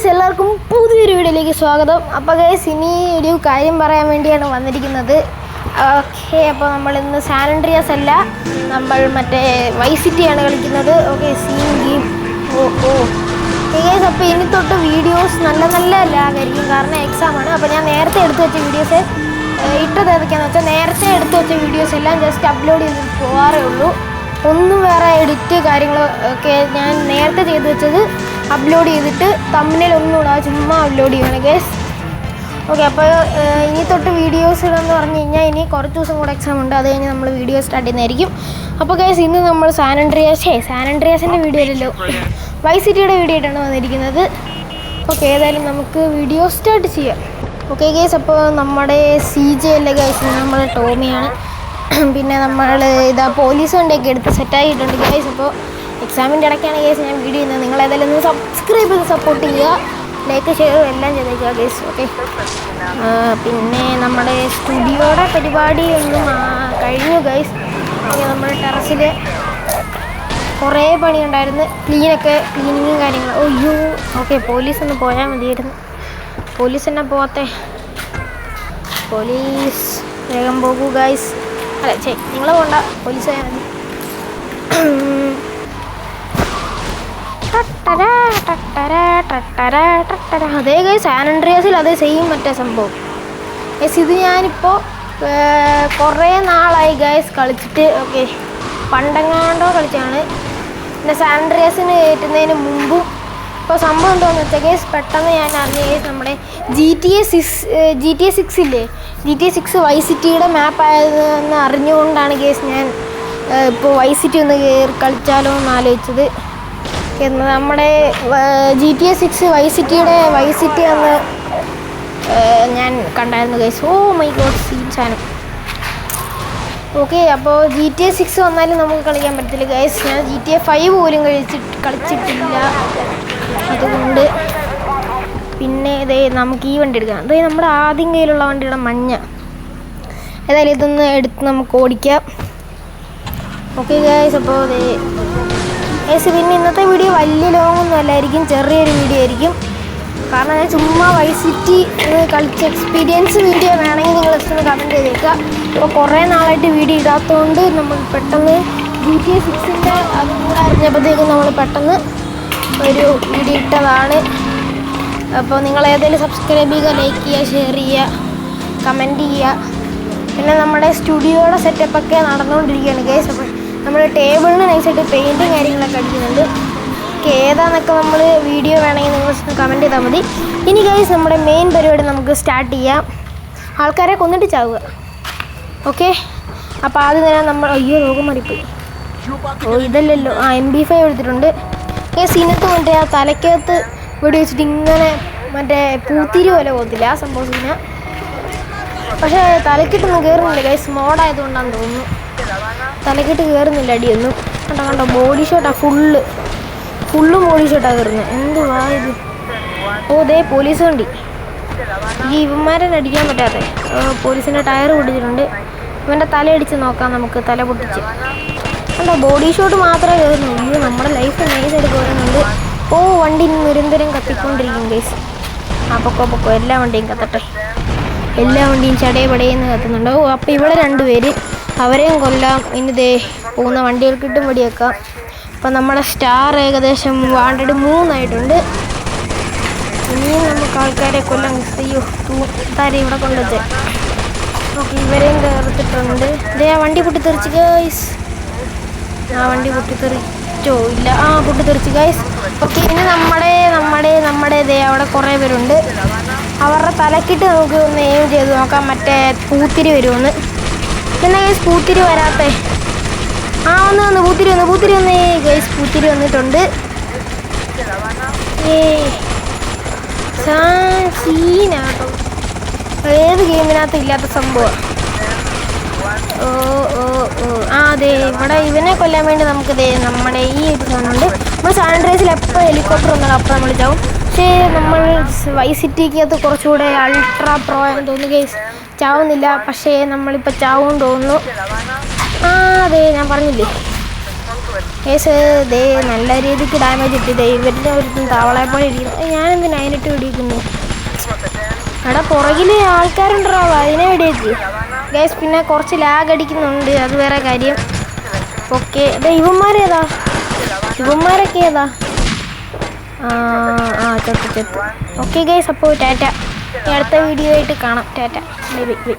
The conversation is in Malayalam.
ഗൈസ്, എല്ലാവർക്കും പുതിയൊരു വീഡിയോയിലേക്ക് സ്വാഗതം. അപ്പോൾ ഗൈസ്, ഇനി ഒരു കാര്യം പറയാൻ വേണ്ടിയാണ് വന്നിരിക്കുന്നത്. ഓക്കെ, അപ്പോൾ നമ്മളിന്ന് സാൻ ആൻഡ്രിയാസ് അല്ല, നമ്മൾ മറ്റേ വൈസ് സിറ്റിയാണ് കളിക്കുന്നത്. Okay, scene game. ഗൈസ്, അപ്പോൾ ഇനി തൊട്ട് വീഡിയോസ് നല്ല ലാഗായിരിക്കും, കാരണം എക്സാമാണ്. അപ്പോൾ ഞാൻ നേരത്തെ എടുത്തു വെച്ച വീഡിയോസ് ഇട്ടത് ഏതൊക്കെയാണെന്ന് വെച്ചാൽ, നേരത്തെ എടുത്തു വെച്ച വീഡിയോസ് എല്ലാം ജസ്റ്റ് അപ്ലോഡ് ചെയ്ത് പോകാറേ ഉള്ളൂ. ഒന്നും വേറെ എഡിറ്റ് കാര്യങ്ങൾ ഒക്കെ ഞാൻ നേരത്തെ ചെയ്ത് വെച്ചത് അപ്ലോഡ് ചെയ്തിട്ട് തമ്മിൽ ഒന്നും ഇടാ, ചുമ്മാ അപ്ലോഡ് ചെയ്യണം ഗൈസ്. ഓക്കെ, അപ്പോൾ ഇനി തൊട്ട് വീഡിയോസ് ഇടാന്ന് പറഞ്ഞു കഴിഞ്ഞാൽ ഇനി കുറച്ച് ദിവസം കൂടെ എക്സാം ഉണ്ട്, അത് കഴിഞ്ഞ് നമ്മൾ വീഡിയോ സ്റ്റാർട്ട് ചെയ്യുന്നതായിരിക്കും. അപ്പോൾ ഗൈസ്, ഇന്ന് നമ്മൾ സാൻ ആൻഡ്രിയാസിൻ്റെ വീഡിയോ അല്ലല്ലോ, വൈസ് സിറ്റിയുടെ വീഡിയോ ആയിട്ടാണ് വന്നിരിക്കുന്നത്. ഓക്കെ, ഏതായാലും നമുക്ക് വീഡിയോ സ്റ്റാർട്ട് ചെയ്യാം. ഓക്കെ ഗൈസ്, അപ്പോൾ നമ്മുടെ CJ അല്ല ഗൈസ്, നമ്മുടെ ടോമിയാണ്. പിന്നെ നമ്മൾ ഇതാ പോലീസ് വണ്ടിയൊക്കെ എടുത്ത് സെറ്റാക്കിയിട്ടുണ്ട് ഗൈസ്. അപ്പോൾ എക്സാമിൻ്റെ ഇടയ്ക്കാണ് ഗൈസ് ഞാൻ വീഡിയോ ചെയ്യുന്നത്. നിങ്ങൾ ഏതായാലും ഒന്ന് സബ്സ്ക്രൈബ് ചെയ്ത് സപ്പോർട്ട് ചെയ്യുക, ലൈക്ക് ഷെയർ എല്ലാം ചെയ്തേക്കുക ഗൈസ്. ഓക്കെ, പിന്നെ നമ്മുടെ സ്റ്റുഡിയോയുടെ പരിപാടി ഒന്നും കഴിഞ്ഞു ഗൈസ്. ഓക്കെ, നമ്മുടെ ടെറസിൽ കുറേ പണിയുണ്ടായിരുന്നു, ക്ലീനിങ്ങും കാര്യങ്ങളും. അയ്യോ, ഓക്കെ, പോലീസ് ഒന്ന് പോയാൽ മതിയായിരുന്നു. പോലീസ് തന്നെ പോകട്ടെ, പോലീസ് വേഗം പോകൂ ഗൈസ്. അല്ല നിങ്ങൾ പോകണ്ട, പോലീസ് ആയാൽ മതി. അതേ ഗൈസ്, സാൻ ആൻഡ്രിയാസിൽ അതേ സെയിം മറ്റേ സംഭവം ഗൈസ്. ഇത് ഞാനിപ്പോൾ കുറേ നാളായി ഗൈസ് കളിച്ചിട്ട്. ഓക്കെ, പണ്ടെങ്ങാണ്ടോ കളിച്ചാണ്. പിന്നെ സാൻ ആൻഡ്രിയാസിന് കയറ്റുന്നതിന് മുമ്പും ഇപ്പോൾ സംഭവം എന്താണെന്ന് വെച്ചാൽ ഗൈസ്, പെട്ടെന്ന് ഞാൻ അറിഞ്ഞ ഗൈസ്, നമ്മുടെ GTA 6 ഇല്ലേ, GTA 6 വൈസ് സിറ്റിയുടെ മാപ്പായതെന്ന് അറിഞ്ഞുകൊണ്ടാണ് ഗൈസ് ഞാൻ ഇപ്പോൾ വൈസ് സിറ്റി ഒന്ന് കയറി കളിച്ചാലോ എന്ന് ആലോചിച്ചത്. നമ്മുടെ GTA 6 വൈസ് സിറ്റി എന്ന് ഞാൻ കണ്ടായിരുന്നു guys. Oh my god, scene സാധനം. ഓക്കെ, അപ്പോൾ GTA 6 വന്നാലും നമുക്ക് കളിക്കാൻ പറ്റത്തില്ല ഗൈസ്. ഞാൻ GTA 5 പോലും കളിച്ചിട്ടില്ല, അതുകൊണ്ട്. പിന്നെ ഇതേ നമുക്ക് ഈ വണ്ടി എടുക്കാം. അതേ നമ്മുടെ ആദ്യം കയ്യിലുള്ള വണ്ടിയുടെ മഞ്ഞ. ഏതായാലും ഇതൊന്ന് എടുത്ത് നമുക്ക് ഓടിക്കാം. ഓക്കെ ഗൈസ്, അപ്പോൾ ഗൈസ്, പിന്നെ ഇന്നത്തെ വീഡിയോ വലിയ ലോങ്ങൊന്നും അല്ലായിരിക്കും, ചെറിയൊരു വീഡിയോ ആയിരിക്കും. കാരണം ഞാൻ ചുമ്മാ വൈസ് സിറ്റി കളിച്ച എക്സ്പീരിയൻസ് വീഡിയോ വേണമെങ്കിൽ നിങ്ങൾ ജസ്റ്റ് ഒന്ന് കമൻറ്റ് ചെയ്തേക്കുക. അപ്പോൾ കുറേ നാളായിട്ട് വീഡിയോ ഇടാത്തതുകൊണ്ട് നമ്മൾ പെട്ടെന്ന് GTA 6ൻ്റെ അതും കൂടെ അറിഞ്ഞപ്പോഴത്തേക്കും നമ്മൾ പെട്ടെന്ന് ഒരു വീഡിയോ ഇട്ടതാണ്. അപ്പോൾ നിങ്ങൾ ഏതെങ്കിലും സബ്സ്ക്രൈബ് ചെയ്യുക, ലൈക്ക് ചെയ്യുക, ഷെയർ ചെയ്യുക, കമൻറ്റ് ചെയ്യുക. പിന്നെ നമ്മുടെ സ്റ്റുഡിയോയുടെ സെറ്റപ്പൊക്കെ നടന്നുകൊണ്ടിരിക്കുകയാണ് ഗൈസ്. അപ്പോൾ നമ്മൾ ടേബിളിന് നൈസായിട്ട് പെയിൻറ്റും കാര്യങ്ങളൊക്കെ അടിക്കുന്നുണ്ട്. ഏതാണെന്നൊക്കെ നമ്മൾ വീഡിയോ വേണമെങ്കിൽ നിങ്ങൾ കമൻറ്റ് ചെയ്താൽ മതി. ഇനി ഗൈസ്, നമ്മുടെ മെയിൻ പരിപാടി നമുക്ക് സ്റ്റാർട്ട് ചെയ്യാം. ആൾക്കാരെ കൊന്നിട്ട് ചാവുക. ഓക്കെ, അപ്പോൾ ആദ്യം തന്നെ നമ്മൾ രോഗം മാറിപ്പോയി. ഇതല്ലല്ലോ, MP5 എടുത്തിട്ടുണ്ട് ഗൈസ്. ഇതിനകത്ത് മറ്റേ ആ തലയ്ക്കകത്ത് വെടി വെച്ചിട്ട് ഇങ്ങനെ മറ്റേ പൂത്തിരി പോലെ പോകത്തില്ല, ആ സംഭവം പിന്നെ. പക്ഷേ തലക്കിട്ടൊന്നും കയറുന്നില്ല ഗൈസ്, മോഡായതുകൊണ്ടാണെന്ന് തോന്നുന്നു. തലക്കിട്ട് കയറുന്നില്ല അടിയൊന്നും. കണ്ടോ ബോഡി ഷോട്ടാണ്, ഫുള്ളും ബോഡി ഷോട്ടാണ് കയറുന്നത്. എന്തുവാ ഇത്? ദേ പോലീസ് വണ്ടി. ഈ ഇവന്മാരെ അടിക്കാൻ പറ്റാതെ പോലീസിൻ്റെ ടയർ പൊട്ടിച്ചിട്ടുണ്ട്. ഇവൻ്റെ തല അടിച്ച് നോക്കാം നമുക്ക്, തല പൊട്ടിച്ച്. കണ്ടോ ബോഡി ഷോട്ട് മാത്രമേ കയറുന്നുള്ളൂ. നമ്മുടെ ലൈഫ് നൈസായിട്ട് കയറുന്നുണ്ട്. വണ്ടി നിരന്തരം കത്തിക്കൊണ്ടിരിക്കും ഗൈസ്. പൊക്കോ എല്ലാ വണ്ടിയും കത്തട്ടെ, എല്ലാ വണ്ടിയും ചടയപടയെന്ന് കത്തുന്നുണ്ട്. അപ്പോൾ ഇവിടെ 2 പേര്, അവരെയും കൊല്ലാം. ഇനി പോകുന്ന വണ്ടികൾക്കിട്ടും വെടിയേക്കാം. അപ്പം നമ്മുടെ സ്റ്റാർ ഏകദേശം 3 ആയിട്ടുണ്ട്. ഇനിയും നമുക്ക് ആൾക്കാരെ കൊല്ലാൻ. അയ്യോ, താരെ ഇവിടെ കൊണ്ടുവച്ചേ. ഓക്കെ, ഇവരെയും കയറിത്തിട്ടുണ്ട്. ആ വണ്ടി പൊട്ടിത്തെറിച്ച് ഗൈസ്. ആ വണ്ടി പൊട്ടിത്തെറിച്ചോ? ഇല്ല, പൊട്ടിത്തെറിച്ച് ഗൈസ്. ഓക്കെ, ഇനി നമ്മുടെ അവിടെ കുറേ പേരുണ്ട്. അവരുടെ തലക്കിട്ട് നമുക്ക് ഒന്ന് എയിം ചെയ്ത് നോക്കാം, മറ്റേ പൂത്തിരി വരുമെന്ന്. എന്നാ ഗൈസ് പൂത്തിരി വരാത്തേ? വന്ന് പൂത്തിരി വന്നേ ഗൈസ്. പൂത്തിരി വന്നിട്ടുണ്ട്. സീനാട്ടോ, ഏത് ഗെയിമിനകത്തും ഇല്ലാത്ത സംഭവം. അതെ, ഇവിടെ ഇവനെ കൊല്ലാൻ വേണ്ടി നമുക്ക് നമ്മുടെ ഈ ഒരു സാധനമുണ്ട്. നമ്മൾ സാൻ ആൻഡ്രിയാസിൽ എപ്പോൾ ഹെലികോപ്റ്റർ വന്നാലും അപ്പോൾ നമ്മൾ ചാവും. പക്ഷേ നമ്മൾ വൈസ് സിറ്റിക്കകത്ത് കുറച്ചുകൂടെ അൾട്രാ പ്രോ എന്ന് തോന്നുന്നു ഗൈസ്. ചാവുന്നില്ല, പക്ഷേ നമ്മളിപ്പോൾ ചാവും തോന്നുന്നു. അതെ, ഞാൻ പറഞ്ഞില്ലേ. കേസ് ദേ നല്ല രീതിക്ക് ഡാമേജ് ഇട്ട് ഇവരുടെ ഒരു തവളയെ പോലെ ഇരിക്കുന്നു. ഞാനെന്തിനാ അതിനിട്ട് വെടിവെക്കുന്നു? എടാ പുറകിൽ ആൾക്കാരുണ്ടോ, അതിനെ വെടിവെക്ക് ഗൈസ്. പിന്നെ കുറച്ച് ലാഗ് അടിക്കുന്നുണ്ട്, അത് വേറെ കാര്യം. ഓക്കെ ഇവന്മാരൊക്കെ ഏതാ? ചത്ത്. ഓക്കെ ഗൈസ്, അപ്പോൾ ടാറ്റ. അടുത്ത വീഡിയോ ആയിട്ട് കാണാം. Tata, bye bye.